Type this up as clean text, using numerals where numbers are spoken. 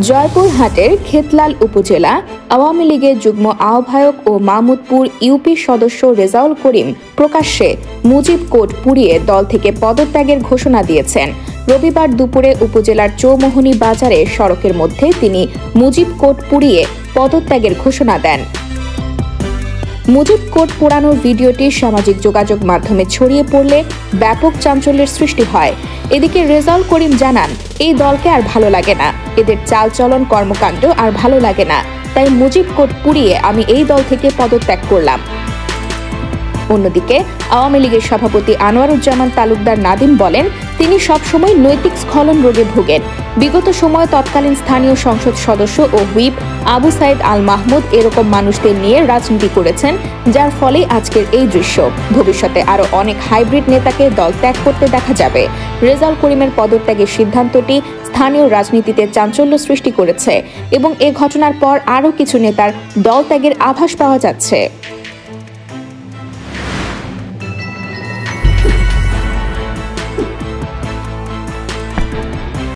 জয়পুরহাটের খেতলাল উপজেলা আওয়ামী লীগের যুগ্ম আহ্বায়ক ও মাহমুদপুর ইউপি সদস্য রেজাউল করিম প্রকাশ্যে মুজিব কোড পুড়িয়ে দল থেকে পদত্যাগের ঘোষণা দিয়েছেন। রবিবার দুপুরে উপজেলার চৌমোহনী বাজারে সড়কের মধ্যে তিনি মুজিব কোড পুড়িয়ে পদত্যাগের ঘোষণা দেন। মুজিব কোড পোড়ানোর ভিডিওটি সামাজিক যোগাযোগ মাধ্যমে ছড়িয়ে পড়লে ব্যাপক চাঞ্চল্যের সৃষ্টি হয়। এদিকে রেজাউল করিম জানান, এই দলকে আর ভালো লাগে না, এদের চালচলন কর্মকাণ্ড আর ভালো লাগে না, তাই মুজিব কোড পুড়িয়ে আমি এই দল থেকে পদত্যাগ করলাম। অন্যদিকে আওয়ামী লীগের সভাপতি আনোয়ারুজ্জামান তালুকদার নাদিম বলেন, তিনি সবসময় নৈতিক স্খলন রোগে ভোগেন। বিগত সময়ে তৎকালীন স্থানীয় সংসদ সদস্য ও হুইপ আবু সাইদ আল মাহমুদ এরকম মানুষদের নিয়ে রাজনীতি করেছেন, যার ফলে আজকের এই দৃশ্য। ভবিষ্যতে আরও অনেক হাইব্রিড নেতাকে দল ত্যাগ করতে দেখা যাবে। রেজাউল করিমের পদত্যাগের সিদ্ধান্তটি স্থানীয় রাজনীতিতে চাঞ্চল্য সৃষ্টি করেছে এবং এ ঘটনার পর আরও কিছু নেতার দল ত্যাগের আভাস পাওয়া যাচ্ছে।